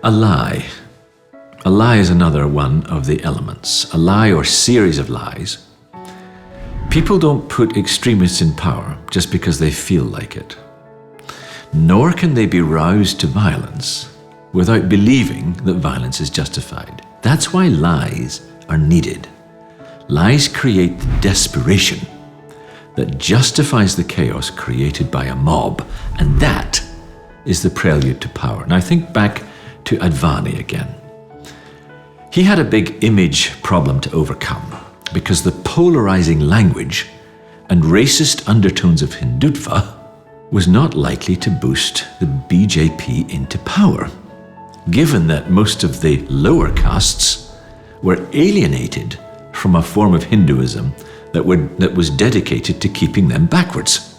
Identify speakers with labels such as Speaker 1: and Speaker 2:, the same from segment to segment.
Speaker 1: A lie. A lie is another one of the elements. A lie or series of lies. People don't put extremists in power just because they feel like it. Nor can they be roused to violence without believing that violence is justified. That's why lies are needed. Lies create the desperation that justifies the chaos created by a mob, and that is the prelude to power. Now think back to Advani again. He had a big image problem to overcome because the polarizing language and racist undertones of Hindutva was not likely to boost the BJP into power, given that most of the lower castes were alienated from a form of Hinduism that was dedicated to keeping them backwards.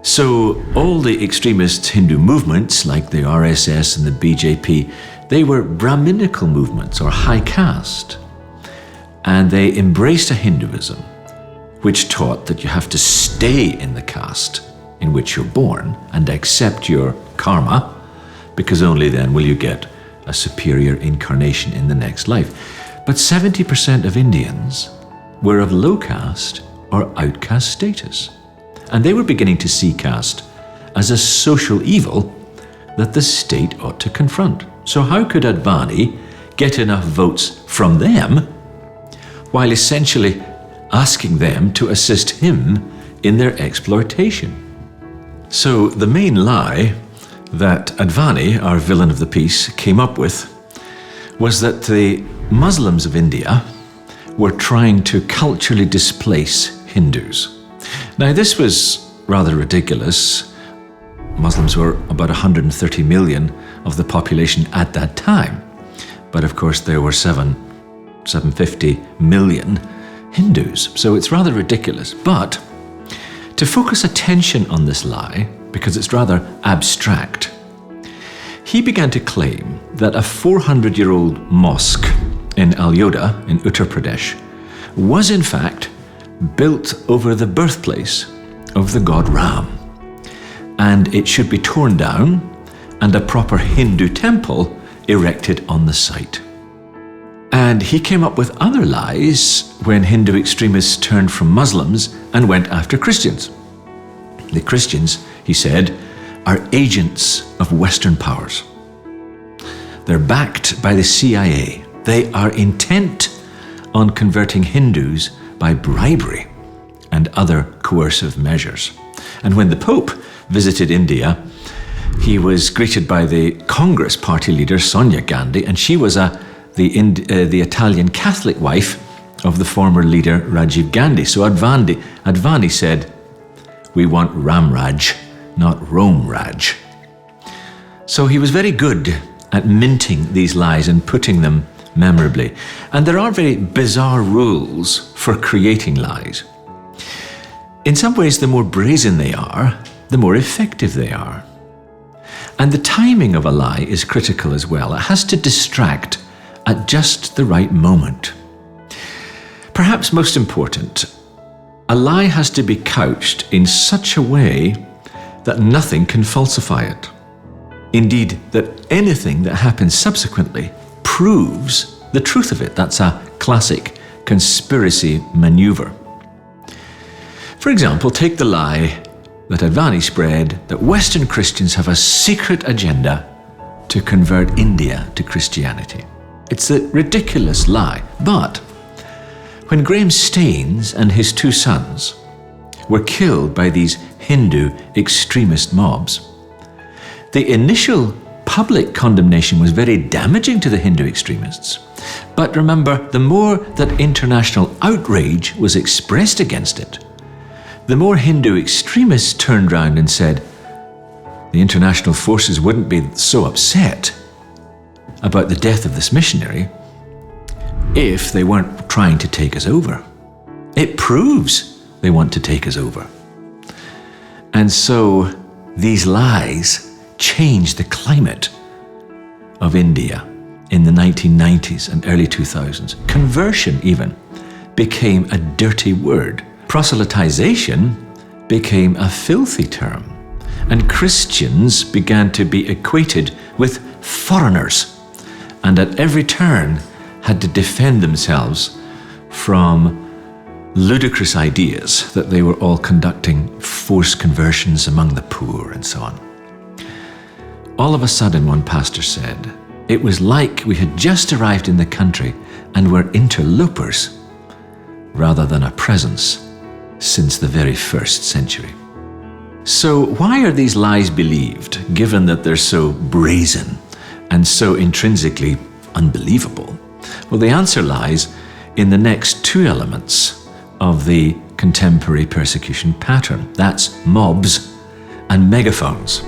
Speaker 1: So all the extremist Hindu movements, like the RSS and the BJP, they were Brahminical movements or high caste. And they embraced a Hinduism which taught that you have to stay in the caste in which you're born and accept your karma, because only then will you get a superior incarnation in the next life. But 70% of Indians were of low caste or outcast status. And they were beginning to see caste as a social evil that the state ought to confront. So how could Advani get enough votes from them while essentially asking them to assist him in their exploitation? So the main lie that Advani, our villain of the piece, came up with was that the Muslims of India were trying to culturally displace Hindus. Now this was rather ridiculous. Muslims were about 130 million of the population at that time. But of course there were 750 million Hindus. So it's rather ridiculous. But to focus attention on this lie, because it's rather abstract, he began to claim that a 400-year-old mosque in Alyodha in Uttar Pradesh was in fact built over the birthplace of the god Ram, and it should be torn down and a proper Hindu temple erected on the site. And he came up with other lies when Hindu extremists turned from Muslims and went after Christians. The Christians, he said, are agents of Western powers. They're backed by the CIA. They are intent on converting Hindus by bribery and other coercive measures. And when the Pope visited India, he was greeted by the Congress party leader Sonia Gandhi, and she was the Italian Catholic wife of the former leader Rajiv Gandhi. So Advani said, "We want Ram Raj, not Rome Raj." So he was very good at minting these lies and putting them memorably. And there are very bizarre rules for creating lies. In some ways, the more brazen they are, the more effective they are. And the timing of a lie is critical as well. It has to distract at just the right moment. Perhaps most important, a lie has to be couched in such a way that nothing can falsify it. Indeed, that anything that happens subsequently proves the truth of it. That's a classic conspiracy maneuver. For example, take the lie that Advani spread that Western Christians have a secret agenda to convert India to Christianity. It's a ridiculous lie, but when Graham Staines and his two sons were killed by these Hindu extremist mobs, the initial public condemnation was very damaging to the Hindu extremists. But remember, the more that international outrage was expressed against it, the more Hindu extremists turned round and said, the international forces wouldn't be so upset about the death of this missionary if they weren't trying to take us over. It proves they want to take us over. And so these lies changed the climate of India in the 1990s and early 2000s. Conversion even became a dirty word. Proselytization became a filthy term. and Christians began to be equated with foreigners, and at every turn had to defend themselves from ludicrous ideas that they were all conducting forced conversions among the poor and so on. All of a sudden, one pastor said, it was like we had just arrived in the country and were interlopers rather than a presence since the very first century. So why are these lies believed, given that they're so brazen and so intrinsically unbelievable? Well, the answer lies in the next two elements of the contemporary persecution pattern. That's mobs and megaphones.